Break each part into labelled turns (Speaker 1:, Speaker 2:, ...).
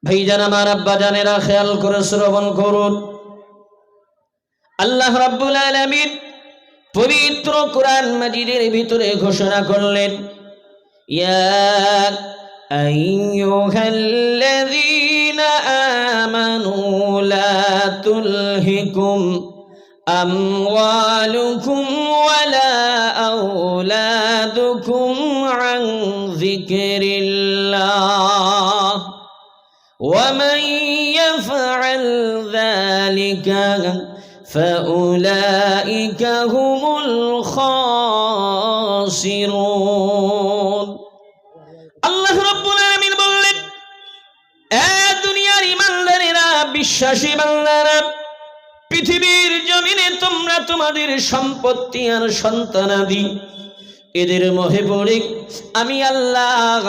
Speaker 1: ভাইজান আমার, আব্বা জানেরা, খেয়াল করে শ্রবণ করুন। আল্লাহ রাব্বুল আলামিন পবিত্র কোরআন মাজিদের ভিতরে ঘোষণা করলেন, ইয়া আইয়ুহাল্লাযীনা আমানু লা তুলহিকুম আমওয়ালুকুম ওয়ালা আওলাদুকুম আন যিকরিল্লাহ ومن يفعل ذلك فأولئك هم الخاسرون। আল্লাহ রাব্বুল আলামিন বললেন, এ দুনিয়ার ঈমানদারেরা, বিশ্বাসী বান্দারা, পৃথিবীর জমিনে তোমরা তোমাদের সম্পত্তি আর সন্তানাদি এদের মোহে পড়ে আমি আল্লাহ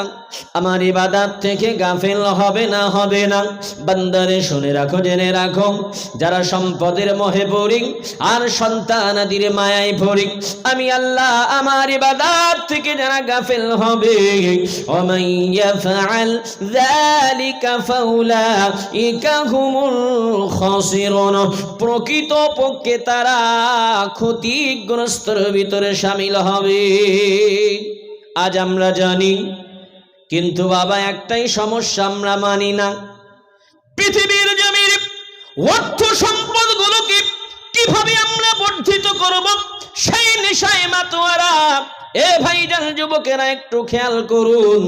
Speaker 1: আমার ইবাদত থেকে গাফিল হবে না। বান্দারে শুনে রাখো, জেনে রাখো, যারা সম্পদের মোহে পড়ে আর সন্তানাদির মায়ায় পড়ে আমি আল্লাহ আমার ইবাদত থেকে যারা গাফিল হবে, ওমান ইয়াফআল যালিকা ফাউলাইকা হুমুল খাসিরুন, প্রকৃত পক্ষে তারা ক্ষতিগ্রস্তর ভিতরে শামিল হবে। আজ আমরা জানি, কিন্তু বাবা একটাই সমস্যা, আমরা মানি না। পৃথিবীর জমির অর্থ সম্পদ গুলোকে কিভাবে আমরা বর্ধিত করব, সেই নেশায় মাতোয়ারা। এ ভাইজান, যুবকেরা, একটু খেয়াল করুন।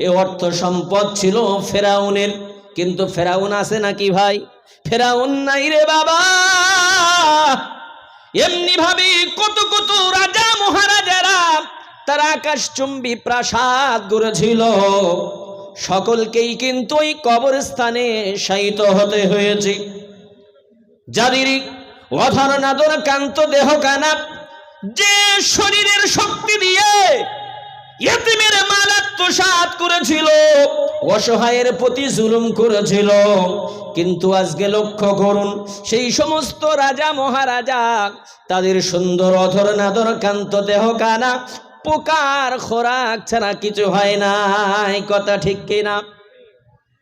Speaker 1: এ অর্থ সম্পদ ছিল ফেরাউনের, কিন্তু ফেরাউন আছে নাকি ভাই? ফেরাউন নাই রে বাবা। এমনি ভাবে কত কত রাজা মহারাজারা তারা আকাশচুম্বী প্রাসাদ গড়েছিল, সকলকেই কিন্তু ওই কবরস্থানে শায়িত হতে হয়েছে। যাদের অধর নাদর কান্ত দেহ কানা, যে শরীরের শক্তি দিয়ে ইতিমের মাল আত্মসাৎ করেছিল, অসহায়ের প্রতি জুলুম করেছিল, কিন্তু আজকে লক্ষ্য করুন, সেই সমস্ত রাজা মহারাজা তাদের সুন্দর অধর নাদর কান্ত দেহ কানা পোকার খোরাক ছাড়া কিছু হয় না। কথা ঠিক কিনা?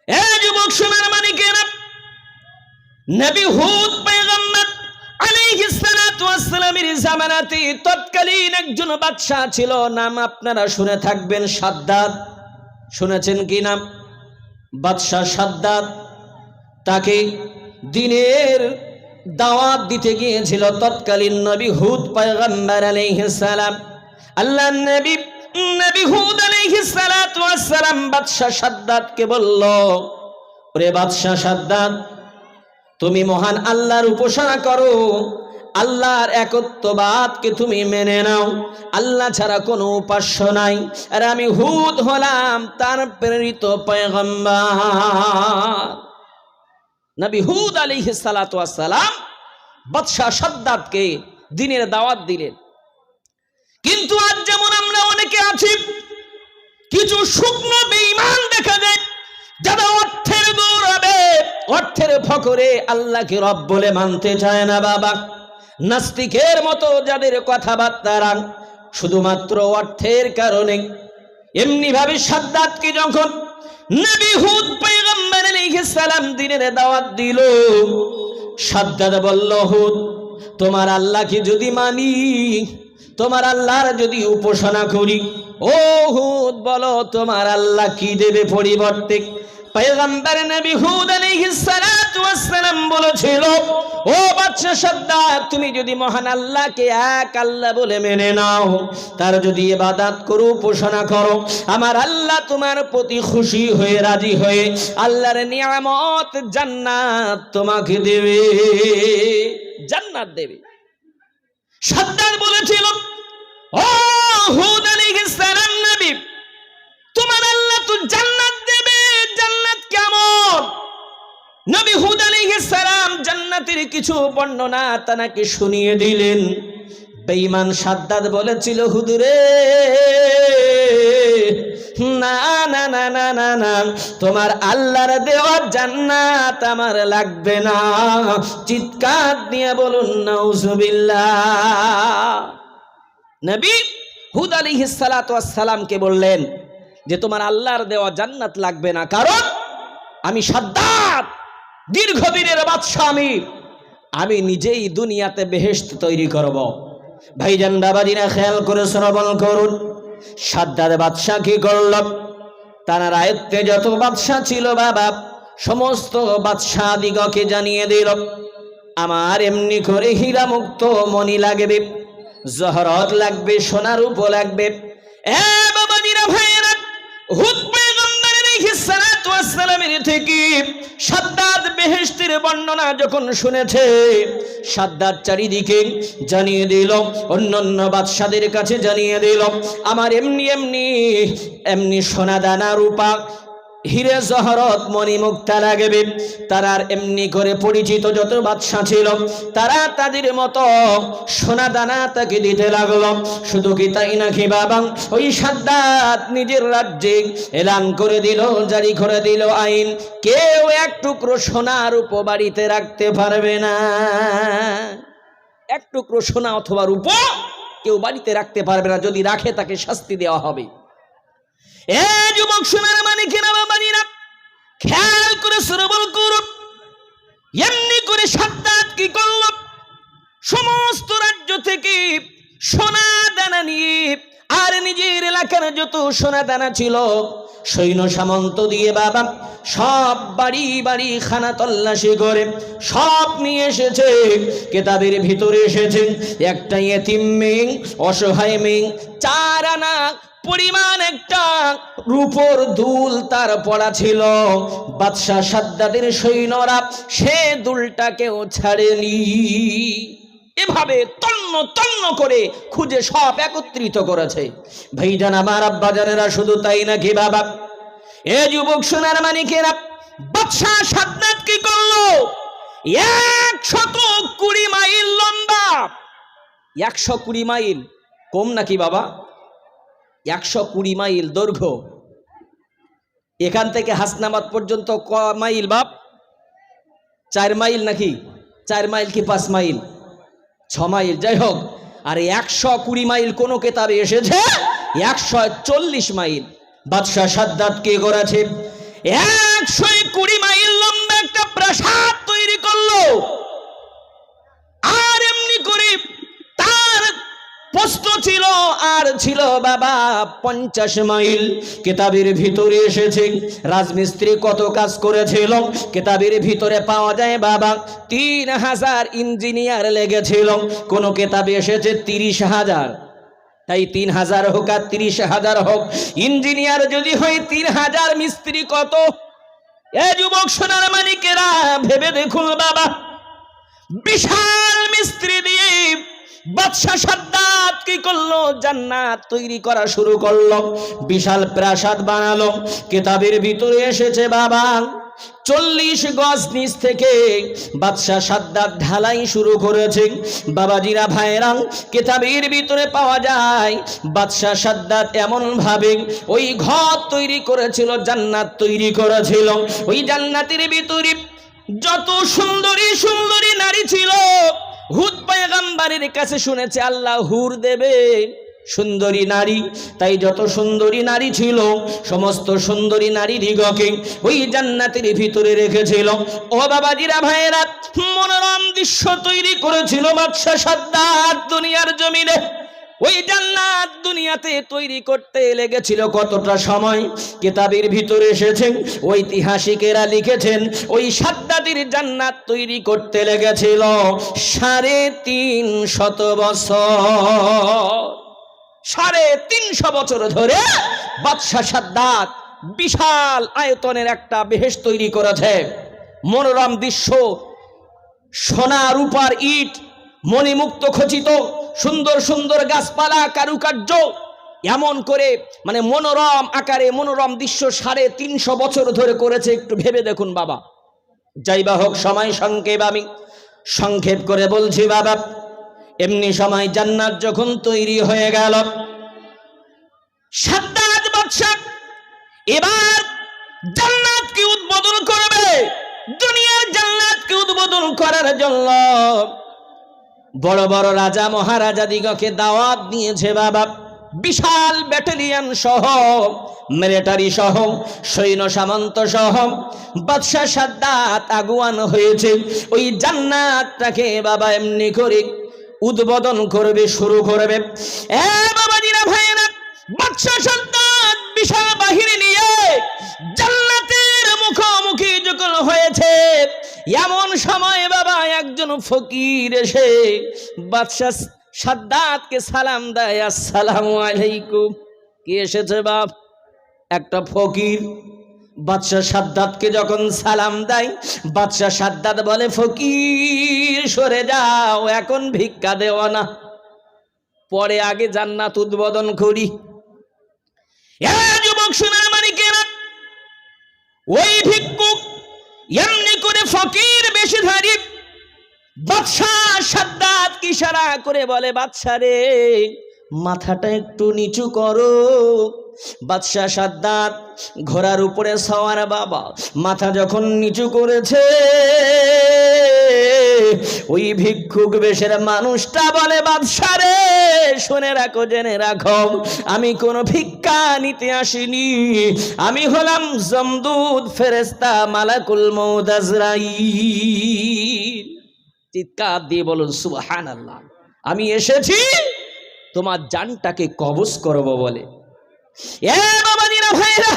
Speaker 1: এ যুবক সোনার মানিকেরা, নবী হুদ পয়গম্বর আলাইহিস সালাতু ওয়াস সালামের জামানাতে তৎকালীন একজন বাদশা ছিল, নাম আপনারা শুনে থাকবেন, সাদ্দাত। শুনেছেন কি নাম? বাদশা সাদ্দাত। তাকে দিনের দাওয়াত দিতে গিয়েছিল তৎকালীন নবী হুদ পয়গম্বর আলাইহিস সালাম। আল্লাহর নবী হুদ আলাইহিস সালাতু ওয়াস সালাম বাদশা সাদ্দাতকে বলল, ওরে বাদশা সাদ্দাত, তুমি মহান আল্লাহর উপাসনা করো, আল্লাহর একত্ববাদকে তুমি মেনে নাও, আল্লাহ ছাড়া কোনো উপাস্য নাই, আর আমি হুদ হলাম তার প্রেরিত পয়গম্বর। নবী হুদ আলাইহিস সালাতু ওয়াস সালাম বাদশা সাদ্দাতকে দ্বীনের দাওয়াত দিলেন। কিন্তু আজ যেমন আমরা অনেকে আছি, কিছু শুকনো বেঈমান দেখা যায়, যারা অর্থের গৌরবে, অর্থের ফকরে আল্লাহকে রব বলে মানতে চায় না বাবা। নাস্তিকের মতো যাদের কথাবার্তা শুধুমাত্র অর্থের কারণে। এমনি ভাবে সাদ্দাতকে যখন নবী হুদ পয়গম্বর আলাইহিস সালাম দ্বীনের দাওয়াত দিল, সাদ্দাত বলল, হুদ, তোমার আল্লাহকে যদি মানি, তোমার আল্লাহর যদি উপাসনা করি, ও হুদ বলো তোমার আল্লাহ কি দেবে পরিবর্তে? পয়গম্বর নবী হুদ আলাইহিস সালাতু ওয়াস সালাম বলেছিল, ও বাদশা সাদ্দাত, তুমি যদি মহান আল্লাহকে এক আল্লাহ বলে মেনে নাও, তার যদি ইবাদত করো, উপাসনা করো, আমার আল্লাহ তোমার প্রতি খুশি হয়ে, রাজি হয়ে আল্লাহর নিয়ামত জান্নাত তোমাকে দেবে, জান্নাত দেবে। সাদ্দাত বলেছিল, ও হুদ আলাইহিস সালাম নবী, তোমার আল্লাহ তো জান্নাত দেবে, জান্নাত কেমন? নবী হুদ আলাইহিস সালাম জান্নাতের কিছু বর্ণনা তাকে শুনিয়ে দিলেন। বেঈমান সাদ্দাত বলেছিল, হুজুরে, না না না না না না, তোমার আল্লাহর দেওয়া জান্নাত আমার লাগবে না। চিৎকার দিয়ে বলুন নাউজুবিল্লাহ। নবী হুদ আলাইহিস সালাতু ওয়াস সালামকে বললেন যে তোমার আল্লাহর দেওয়া জান্নাত লাগবে না, কারণ আমি সাদ্দাত দীর্ঘদিনের বাদশা, আমি নিজেই দুনিয়াতে বেহেশত তৈরি করব। ভাইজান বাবাজিরা খেয়াল করে শ্রবণ করুন, সাদ্দাত বাদশা কি করল? তার আয়ত্তে যত বাদশা ছিল বাবা, সমস্ত বাদশা দিগকে জানিয়ে দিল, আমার এমনি করে হীরা মুক্ত মণি লাগবে, জহরত লাগবে, সোনার রূপো লাগবে। এ বাবাজিরা ভাইয়েরা, হুদ পয়গম্বর আলাইহিস সালাতু ওয়াস সালামের থেকে সাদ্দাত বেহেশতের বর্ণনা যখন শুনেছে, সাদ্দাত চারিদিকে জানিয়ে দিল, অন্যান্য বাদশাদের কাছে জানিয়ে দিল, আমার এমনি এমনি এমনি সোনা দানা রূপা হিরে জহরত মণি মুক্তা লাগবে। তারা এমনি করে পরিচিত যত বাদশা ছিল, তারা তাদের মতো সোনা দানা তাকে দিতে লাগলো। শুধু কি তাই নাকি বাবা, ওই সাদ্দাত নিজের রাজ্যে এলান করে দিল, জারি করে দিল আইন, কেউ এক টুকরো সোনার রূপো বাড়িতে রাখতে পারবে না। এক টুকরো সোনা অথবা রূপো কেউ বাড়িতে রাখতে পারবে না, যদি রাখে তাকে শাস্তি দেওয়া হবে। এ যুবক সোনার মানিকেরা বাবাজিরা, খেয়াল করে শ্রবণ করুন, এমনি করে সাদ্দাত কি করল? সমস্ত রাজ্য থেকে সোনা দানা নিয়ে আর নিজের এলাকার যত সোনা দানা ছিল সৈন্য সামন্ত দিয়ে বাবা সব বাড়ি বাড়ি খানা তল্লাশি করে সব নিয়ে এসেছে। কেতাবের ভিতরে এসেছে একটা ইয়েতিম মেয়ে, অসহায় মেয়ে, 4 আনা পরিমাণ একটা রূপোর দুল তার পড়া ছিল। বাদশা সাদ্দাতের সৈন্যরা সে দুলটাকেও ছাড়েনি। এভাবে তন্ন তন্ন করে খুঁজে সব একত্রিত করেছে। ভাইজান আমার আব্বাজানেরা, শুধু তাই নাকি বাবা, এ যুবক সোনার মানিকেরা, বাদশা সাদ্দাত কি করলো? 120 মাইল লম্বা, 120 মাইল কম নাকি বাবা? 120 মাইল দৈর্ঘ্য। এখান থেকে হাসনাবাদ পর্যন্ত ক মাইল বাপ? 4 মাইল নাকি? 4 মাইল কি 5 মাইল? 6 মাইল, যাই হোক। আর 120 মাইল কোন কেতাবে এসেছে 140 মাইল। বাদশা সাদ্দাত কি করেছে? 120 মাইল লম্বা একটা প্রাসাদ তৈরি করলো। আর এমনি করে তার প্রস্থ ছিল আর ছিল বাবা 50 মাইল। কেতাবের ভিতরে এসেছে রাজমিস্ত্রি কত কাজ করেছিল। কেতাবের ভিতরে পাওয়া যায় বাবা 3000 ইঞ্জিনিয়ার লেগেছিল। কোন কেতাবে এসেছে 30,000। তাই 3000 হোক আর 30,000 হোক, ইঞ্জিনিয়ার যদি হয় 3000, মিস্ত্রি কত? এ যুবক সোনার মানিকেরা, ভেবে দেখুন বাবা, বিশাল মিস্ত্রি দিয়ে বাদশা সাদ্দাত কি করলো? জান্নাত তৈরি করা শুরু করলো, বিশাল প্রাসাদ বানালো। কেতাবের ভিতরে এসেছে বাবা 40 গজ নিচ থেকে বাদশা সাদ্দাত ঢালাই শুরু করেছে। বাবাজিরা ভাইরা, কেতাবের ভিতরে পাওয়া যায় বাদশা সাদ্দাত এমন ভাবে ওই ঘর তৈরি করেছিল, জান্নাত তৈরি করেছিল। ওই জান্নাতের ভিতরে যত সুন্দরী সুন্দরী নারী ছিল, হুদ পয়গম্বরের কাছে শুনেছে আল্লাহ হুর দেবে সুন্দরী নারী। তাই যত সুন্দরী নারী ছিল সমস্ত সুন্দরী নারী দিগকে ওই জান্নাতের ভিতরে রেখেছিল। ও বাবাজিরা ভাইয়েরা, মনোরম দৃশ্য তৈরি করেছিল বাদশা সাদ্দাত দুনিয়ার জমিনে। ওই জান্নাত দুনিয়াতে তৈরি করতে লেগেছিল কতটা সময়? কেতাবের ভিতরে এসেছেন, ঐতিহাসিকেরা লিখেছেন ওই সাদ্দাতের জান্নাত তৈরি করতে লেগেছিল 350 বছর। 350 বছর ধরে বাদশা সাদ্দাত বিশাল আয়তনের একটা বেহেশত তৈরি করেছে। মনোরম দৃশ্য, সোনা রূপার ইট, মণিমুক্ত খচিত, সুন্দর সুন্দর গাছপালা, কারুকার্য, এমন করে মানে মনোরম আকারে মনোরম দৃশ্য 350 বছর ধরে করেছে। একটু ভেবে দেখুন বাবা। যাইবা হোক, সময় সংক্ষেপ, আমি সংক্ষেপ করে বলছি বাবা। এমনি সময় জান্নাত যখন তৈরি হয়ে গেল, সাদ্দাত বাদশা এবার জান্নাতকে উদ্বোধন করবে। দুনিয়ার জান্নাতকে উদ্বোধন করার জন্য বড় বড় রাজা মহারাজা দিগকে দাওয়াত দিয়েছে বাবা। বিশাল ব্যাটালিয়ন সহ, মিলিটারি সহ, সৈন্য সামন্ত সহ বাদশা সাদ্দাত আগুয়ান হয়েছে। ওই জান্নাতটাকে বাবা এমনি করে উদ্বোধন করবে, শুরু করবে। এ বাবাজিরা ভাইয়েরা, বাদশা সাদ্দাত বিশাল বাহিনী নিয়ে জান্নাতের মুখোমুখি যখন হয়েছে, এমন সময় বাবা একজন ফকির এসে বাদশা সাদ্দাতকে সালাম দেয়, আসসালামু আলাইকুম। কি এসেছে বাপ? একটা ফকির বাদশা সাদ্দাতকে যখন সালাম দেয়, বাদশা সাদ্দাত বলে, ফকির সরে যাও, এখন ভিক্ষা দেওয়া না, পরে আগে জান্নাত উদ্বোধন করি। যুবক সোনার মানিকেরা, ওই ভিক্ষুক এমনি করে ফকির বেশধারী বাদশা সাদ্দাত কি ইশারা করে বলে, বাদশা রে মাথাটা একটু নিচু করো। বাদশা সাদ্দাত ঘোড়ার উপরে সওয়ার বাবা, মাথা যখন নিচু করেছে, ওই ভিক্ষুক বেশের মানুষটা বলে, বাদশা রে শুনে রাখো, জেনে রাখো, আমি কোনো ভিক্ষা নিতে আসিনি, আমি হলাম জমদূত ফেরেশতা মালাকুল মউত আজরাইল। চিৎকার দিয়ে বলুন সুবহানাল্লাহ। আমি এসেছি তোমার জানটাকে কবজ করব বলে। এ বাবাজিরা ভাইরা,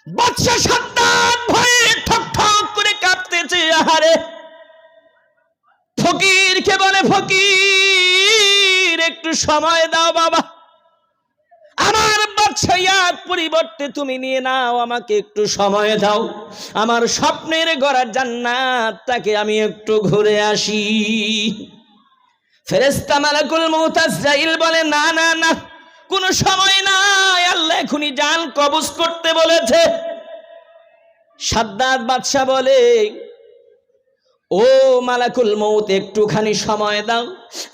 Speaker 1: বাদশা সাদ্দাত ভয়ে ঠক ঠক করে কাঁপতেছে। আহারে, ফকিরকে বলে, ফকির একটু সময় দাও বাবা, আমার বাদশাহিয়াত পরিবর্তে তুমি নিয়ে নাও, আমাকে একটু সময় দাও, আমার স্বপ্নের গড়া জান্নাতটাকে আমি একটু ঘুরে আসি। ফেরেশতা মালাকুল মউত আজরাইল বলে, না না না, কোনো সময় নাই, আল্লাহ এখনই জান কবজ করতে বলেছে। সাদ্দাত বাদশা বলে, ও মালাকুল মউত, একটুখানি সময় দাও,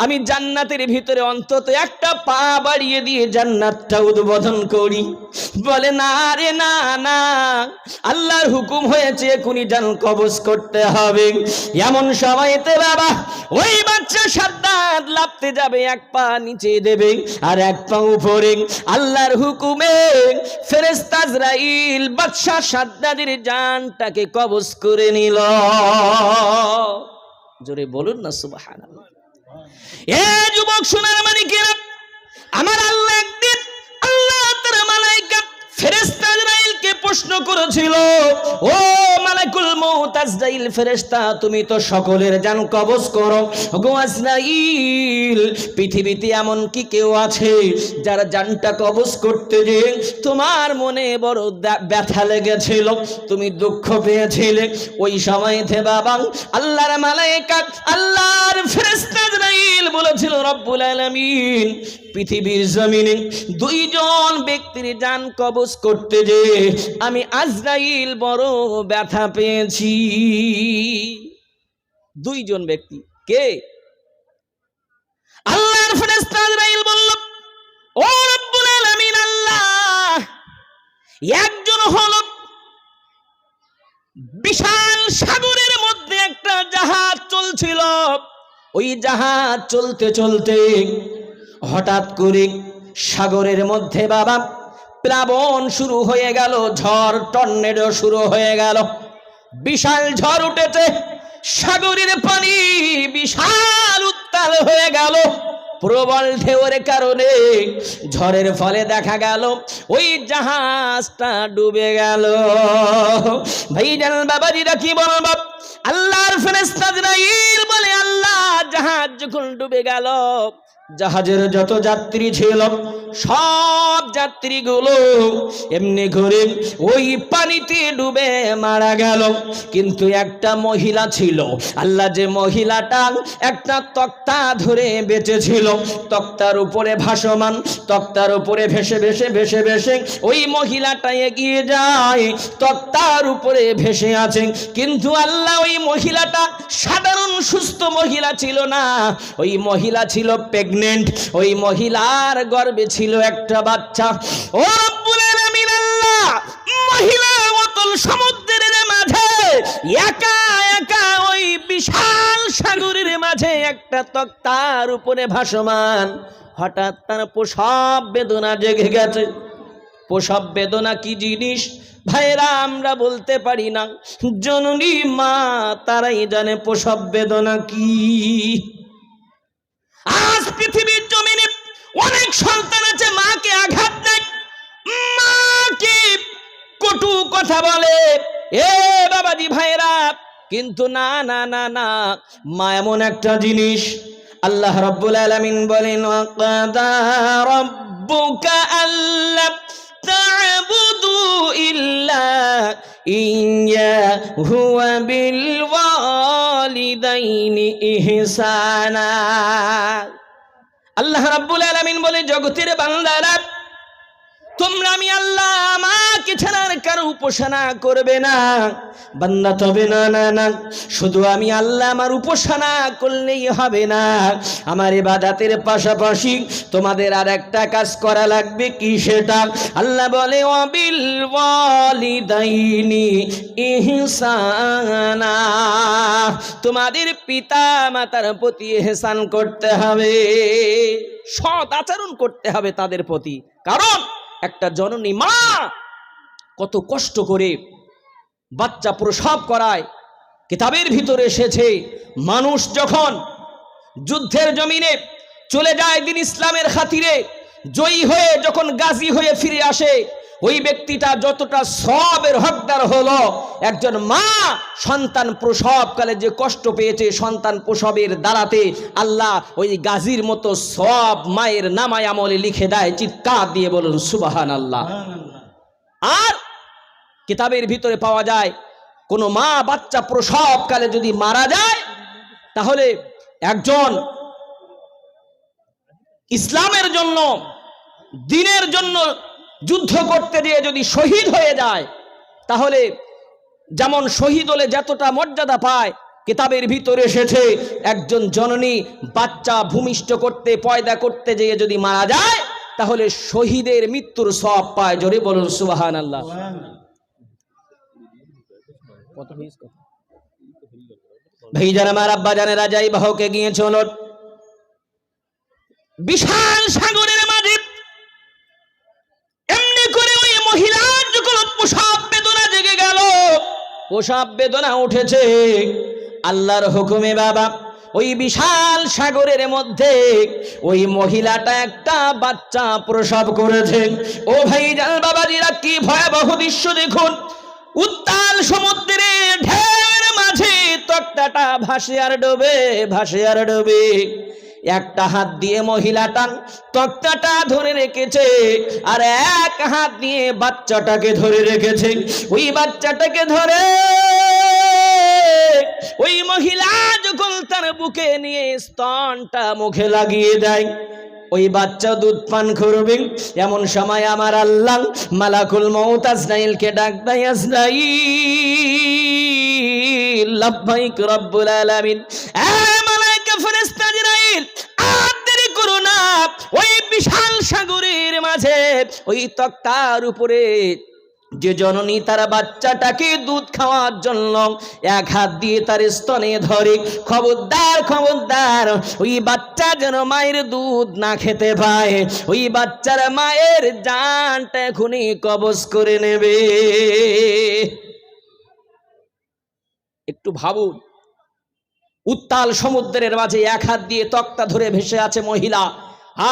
Speaker 1: আমি জান্নাতের ভিতরে অন্তত একটা পা বাড়িয়ে দিয়ে জান্নাতটা উদ্বোধন করি। বলে, না রে না না, আল্লাহর হুকুম হয়েছে এখনই জান কবজ করতে হবে। এমন সময়তে বাবা ওই বাচ্চা সাদ্দাত লাফতে যাবে, এক পা নিচে দেবে আর এক পা উপরে। আল্লাহর হুকুমে ফেরেশতা আজরাইল বাদশা সাদ্দাতের জানটাকে কবজ করে নিল। জোরে বলুন না সুবহানাল্লাহ। এ যুবক সোনার মানিকেরা, আমার আল্লাহ একদিন আল্লাহ তার মালায়েকা ফেরেশতা আজরাইলকে প্রশ্ন করেছিল, ও মালাকুল মউত আজরাইল ফেরেশতা, তুমি তো সকলের জান কবজ করো, গো আজরাইল পৃথিবীতে এমন কি কেউ আছে যার জানটা কবজ করতে যে তোমার মনে বড় ব্যথা লেগেছিল, তুমি দুঃখ পেয়েছিলে? ওই সময়তে বাবা আল্লাহর মালায়েকা, আল্লাহর ফেরেশতা আজরাইল বলেছিল, রব্বুল আলামিন পৃথিবীর জমিনে দুইজন ব্যক্তির জান কবজ করতে যে আমি আজরাইল বড় ব্যথা পেয়েছি। দুইজন ব্যক্তি কে? আল্লাহর ফেরেশতা আজরাইল বলল, ও রব্বুল আলামিন আল্লাহ, একজন হলো বিশাল সাগরের মধ্যে একটা জাহাজ চলছিল, ওই জাহাজ চলতে চলতে হঠাৎ করে সাগরের মধ্যে বাবা প্লাবন শুরু হয়ে গেল, ঝড় টর্নেডো শুরু হয়ে গেল, বিশাল ঝড় উঠেছে, সাগরের পানি বিশাল উত্তাল হয়ে গেল, প্রবল ঢেউয়ের কারণে ঝড়ের ফলে দেখা গেল ওই জাহাজটা ডুবে গেল। ভাইজান বাবাজিরা কি বলবো, আল্লাহর ফেরেশতা আজরাইল বলে, আল্লাহ জাহাজ যখন ডুবে গেল, জাহাজের যত যাত্রী ছিল সব যাত্রীগুলো এমনি করে ওই পানিতে ডুবে মারা গেল, কিন্তু একটা মহিলা ছিল, আল্লাহ যে মহিলাটা একটা তক্তা ধরে বেঁচেছিল, তক্তার উপরে ভাসমান, তক্তার উপরে ভেসে ভেসে ভেসে ভেসে ওই মহিলাটা এগিয়ে যায়, তক্তার উপরে ভেসে আছে, কিন্তু আল্লাহ ওই মহিলাটা সাধারণ সুস্থ মহিলা ছিল না, ওই মহিলা ছিল প্রেগনেন্ট, ওই মহিলার গর্ভে ছিল একটা বাচ্চা। ও রব্বুল আলামিন আল্লাহ, মহিলা অতল সমুদ্রের মাঝে একা একা ওই বিশাল সাগরের মাঝে একটা তক্তার উপরে ভাসমান। হঠাৎ তার প্রসব বেদনা জেগে গেছে। প্রসব বেদনা কি জিনিস ভাইরা আমরা বলতে পারি না, জননী মা তারাই জানে প্রসব বেদনা কি। আজ পৃথিবীর জমিনে অনেক সন্তান আছে মাকে আঘাত দেয়, মাকে কটু কথা বলে, এ বাবাজি ভাইরা, কিন্তু না না না না, মা এমন একটা জিনিস। আল্লাহ রাব্বুল আলামিন বলেন, ওয়াকাদা রাব্বুকা আল্লা তা'বুদু ইল্লা ইয়্যাহু ওয়া বিল ওয়ালিদাইনি ইহসানা। আল্লাহ রাব্বুল আলামিন বলে, জগতের বান্দারা, তোমরা আমি আল্লাহ আমাকে ছাড়ার কারো উপাসনা করবে না। বান্দা তবে না না না, শুধু আমি আল্লাহ আমার উপাসনা করলেই হবে না, আমার ইবাদতের পাশাপাশি তোমাদের আর একটা কাজ করা লাগবে। কি সেটা? আল্লাহ বলে, ওয়াবিল ওয়ালিদাইনি ইহসানা, তোমাদের পিতা মাতার প্রতি ইহসান করতে হবে, সৎ আচরণ করতে হবে তাদের প্রতি। কারণ একটা জননী মা কত কষ্ট করে বাচ্চা প্রসব করায়। কিতাবের ভিতরে এসেছে, মানুষ যখন যুদ্ধের জমিনে চলে যায় দিন ইসলামের খাতিরে, জয়ী হয়ে যখন গাজী হয়ে ফিরে আসে, ওই ব্যক্তিটা যতটা সওয়াবের হকদার হলো, একজন মা সন্তান প্রসবকালে যে কষ্ট পেয়েছে, সন্তান প্রসবের দ্বারাতে আল্লাহ ওই গাজীর মতো সওয়াব মায়ের নামায় আমলে লিখে দেয়। চিৎকার দিয়ে বলুন সুবহানাল্লাহ। আর কিতাবের ভিতরে পাওয়া যায়, কোনো মা বাচ্চা প্রসবকালে যদি মারা যায়, তাহলে একজন ইসলামের জন্য, দ্বীনের জন্য যুদ্ধ করতে গিয়ে যদি শহীদ হয়ে যায়, তাহলে যেমন শহীদ হলে যতটা মর্যাদা পায়, কিতাবের ভিতরে এসেছে একজন জননী বাচ্চা ভূমিষ্ঠ করতে, পয়দা করতে গিয়ে যদি মারা যায়, তাহলে শহীদের মৃত্যুর সওয়াব পায়। জোরে বলুন সুবহানাল্লাহ। ভাইজান আমার, আব্বা জানেরা, যাই বাহকে গিয়েছিল বিশাল সাগরের মাঝে। এমনি করে ওই মহিলার যখন প্রসব বেদনা জেগে গেল, প্রসব বেদনা উঠেছে, আল্লাহর হুকুমে বাবা ওই বিশাল সাগরের মধ্যে ওই মহিলাটা একটা বাচ্চা প্রসব করেছে। ও ভাইজান বাবাজিরা, কি ভয়াবহ দৃশ্য দেখুন। উত্তাল সমুদ্রের ঢেউয়ের মাঝে তক্তাটা ভাসে আর ডোবে, ভাসে আর ডোবে। একটা হাত দিয়ে মহিলাটা তক্তাটা ধরে রেখেছে, আর এক হাত দিয়ে বাচ্চাটাকে ধরে রেখেছে। ওই বাচ্চাটাকে ধরে ওই মহিলা যখন তার বুকে নিয়ে স্তনটা মুখে লাগিয়ে দেয়, ওই বাচ্চা দুধ পান করবে। এমন সময় আমার আল্লাহ মালাকুল মউত আজরাইলকে ডাক দেয়, আজরাইল, লাব্বাইক রব্বুল আলামিন। মালায়েকা ফেরেশতা আজরাইল, আর দেরি করো না। ওই বিশাল সাগরের মাঝে ওই তক্তার উপরে যে জননী তার বাচ্চাটাকে দুধ খাওয়ার জন্য এক হাত দিয়ে তার স্তনে ধরে, খবরদার খবরদার, ওই বাচ্চা যেন মায়ের দুধ না খেতে পায়। ওই বাচ্চার মায়ের জানটা এখনই কবজ করে নেবে। একটু ভাবুন, উত্তাল সমুদ্রের মাঝে এক হাত দিয়ে তক্তা ধরে ভেসে আছে মহিলা,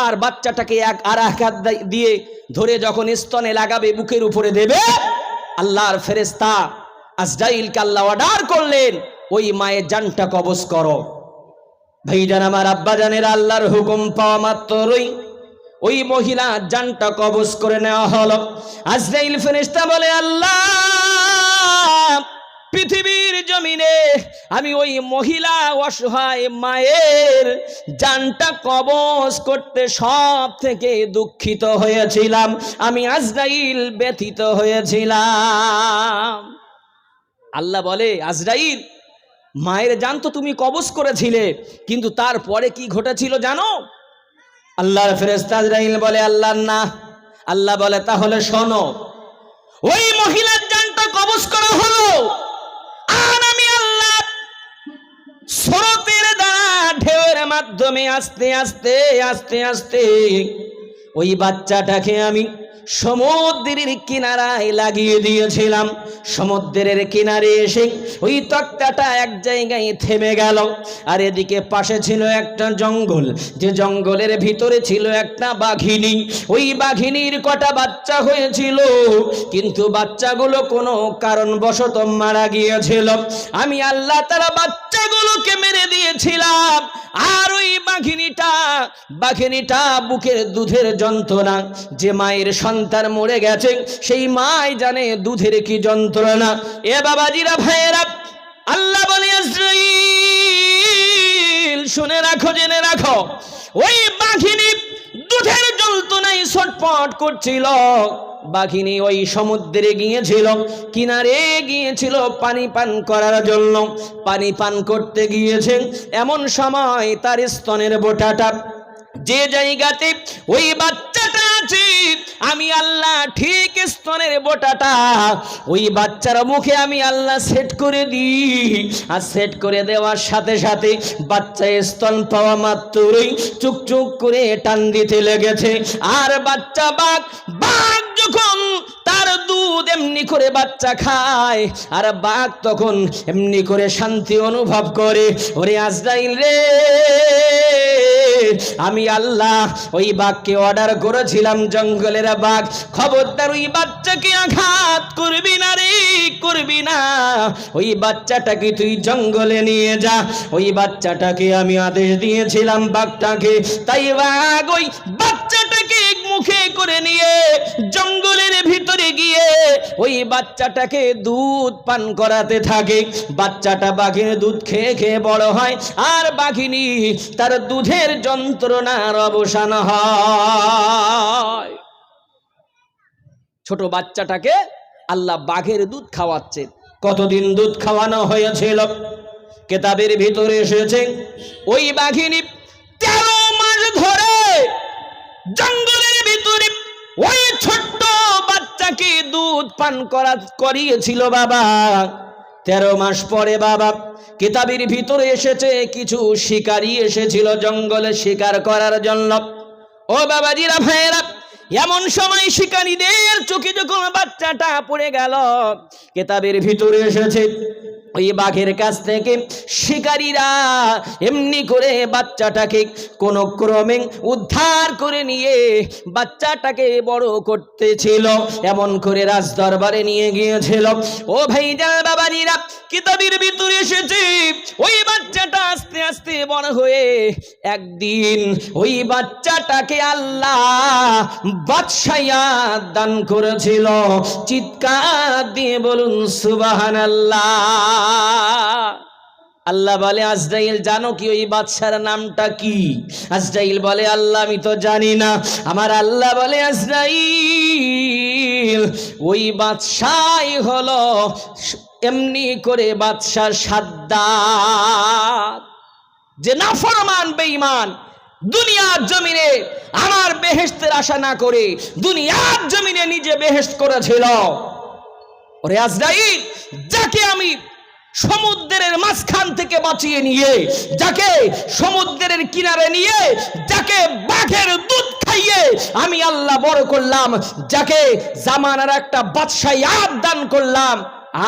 Speaker 1: আর বাচ্চাটাকে আর এক হাত দিয়ে ধরে যখন স্তনে লাগাবে, বুকের উপরে দেবে, আল্লাহর ফেরেশতা আজরাইলকে আল্লাহ অর্ডার করলেন, ওই মায়ের জানটা কবজ করো। ভাইজান আমার, আব্বা জানের, আল্লাহর হুকুম পাওয়া মাত্রই ওই মহিলা জানটা কবজ করে নেওয়া হলো। আজরাইল ফেরেশতা বলে, আল্লাহ, পৃথিবীর জমিনে আমি ওই মহিলা অসহায় মায়ের জানটা কবজ করতে সব থেকে দুঃখিত হয়েছিলাম, আমি আজরাইল ব্যথিত হয়েছিলাম। আল্লাহ বলে, আজরাইল, মায়ের জান তো তুমি কবজ করেছিলে, কিন্তু তারপরে কি ঘটেছিল জানো? আল্লাহর ফেরেশতা আজরাইল বলে, আল্লাহ না। আল্লাহ বলে, তাহলে শোনো। ওই মহিলার জানটা কবজ করা হলো, আর আমি আল্লাহ মাধ্যমে আস্তে আস্তে আস্তে আস্তে ওই বাচ্চাটাকে আমি সমুদ্রের কিনারায় লাগিয়ে দিয়েছিলাম। সমুদ্রের কিনারে এসে ওই তক্তাটা এক জায়গায় থেমে গেল। আর এদিকে পাশে ছিল একটা জঙ্গল, যে জঙ্গলের ভিতরে ছিল একটা বাঘিনী। ওই বাঘিনীর কটা বাচ্চা হয়েছিল, কিন্তু বাচ্চাগুলো কোনো কারণবশত মারা গিয়েছিল। আমি আল্লাহ তাআলা বাচ্চাগুলোকে মেরে দিয়েছিলাম। আর ওই বাঘিনীটা বুকের দুধের যন্ত্রণা, যে মায়ের সন্তান মরে গেছে সেই মাই জানে দুধের কি যন্ত্রণা। এ বাবাজিরা, ভাইয়েরা, আল্লাহ বলে ইসরাঈল শুনে রাখো, জেনে রাখো, ওই বাঘিনী দুধের যন্ত্রণায় ছটফট করছিল। বাঘিনী ওই সমুদ্রে গিয়েছিল, কিনারে গিয়েছিল পানি পান করার জন্য। পানি পান করতে গিয়েছে, এমন সময় তার স্তনের বোঁটাটা যে জায়গাতে ওই বাচ্চাটা আছে, আমি আল্লাহ ঠিক স্তনের বোঁটাটা ওই বাচ্চার মুখে আমি আল্লাহ সেট করে দিই। আর সেট করে দেওয়ার সাথে সাথে বাচ্চা স্তন পাওয়া মাত্রই চুকচুক করে টান দিতে লেগেছে। আর বাচ্চা বাঘ যখন তার দুধ এমনি করে বাচ্চা খায়, আর বাঘ তখন এমনি করে শান্তি অনুভব করে। ওরে আজরাইল রে, আমি আল্লাহ ওই বাঘকে অর্ডার করেছিলাম, জঙ্গলের বাঘ, খবরদার ওই বাচ্চাকে আঘাত করবি না রে, করবি না। ওই বাচ্চাটাকে তুই জঙ্গলে নিয়ে যা। ওই বাচ্চাটাকে আমি আদেশ দিয়েছিলাম বাঘটাকে, তাই বাঘ ওই বাচ্চাটাকে মুখে করে নিয়ে জঙ্গলের ভিতরে গিয়ে ওই বাচ্চাটাকে দুধ পান করাতে থাকে। বাচ্চাটা বাঘের দুধ খেয়ে খেয়ে বড় হয়, আর বাঘিনী তার দুধের যন্ত্রণার অবসান হয়। ছোট বাচ্চাটাকে আল্লাহ বাঘের দুধ খাওয়াচ্ছে। কতদিন দুধ খাওয়ানো হয়েছিল? কিতাবের ভিতরে এসেছে ওই বাঘিনী 13 মাস ধরে জঙ্গলের ভিতরে ওই ছোট্ট বাচ্চাকে দুধ পান করিয়েছিল বাবা। 13 মাস পরে বাবা, কিতাবের ভিতরে এসেছে কিছু শিকারী এসেছিল জঙ্গলে শিকার করার জন্য। ও বাবাজিরা, ভাইয়েরা, এমন সময় শিকারীদের চোখে যখন বাচ্চাটা পড়ে গেল, কিতাবের ভিতরে এসেছে ওই বাঘের কাছ থেকে শিকারীরা এমনি করে বাচ্চাটাকে কোন ক্রমে উদ্ধার করে নিয়ে বাচ্চাটাকে বড় করতেছিল, এমন করে রাজ দরবারে নিয়ে গিয়েছিল। ও ভাইজান, বাবাজিরা, কিতাবের ভিতরে এসেছে ওই বাচ্চাটা আস্তে আস্তে বড় হয়ে একদিন ওই বাচ্চাটাকে আল্লাহ বাদশাহিয়াত দান করেছিল। চিৎকার দিয়ে বলুন সুবহানাল্লাহ। আল্লাহ বলে, আজরাইল জানো কি ওই বাদশার নামটা কি? আজরাইল বলে, আল্লাহ আমি তো জানি না। আমার আল্লাহ বলে, আজরাইল ওই বাদশাই হলো এমনি করে বাদশা সাদ্দাত, যে নাফরমান বেঈমান, দুনিয়ার জমিনে আমার বেহেশতের আশা না করে দুনিয়ার জমিনে নিজে বেহেশত করেছিল। ওরে আজরাইল, যাকে আমি সমুদ্রের মাঝখান থেকে বাঁচিয়ে নিয়ে, যাকে সমুদ্রের কিনারে নিয়ে, যাকে বাঘের দুধ খাইয়ে আমি আল্লাহ বড় করলাম, যাকে জামানার একটা বাদশাহিয়াত দান করলাম,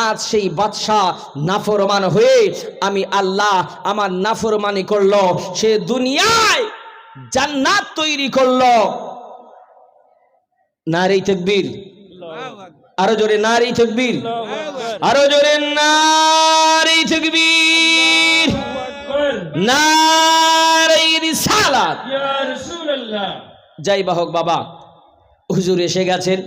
Speaker 1: আজ সেই বাদশাহ নাফরমান হয়ে আমি আল্লাহ আমার নাফরমানি করলো, সে দুনিয়ায় জান্নাত তৈরি করলো। নারে তাকবীর, আরো জোরে নারে তাকবীর, আরো জোরে নারে তাকবীর, নারে রিসালাত, ইয়া রাসূলুল্লাহ। জয় বাহক বাবা, হুজুর এসে গেছেন।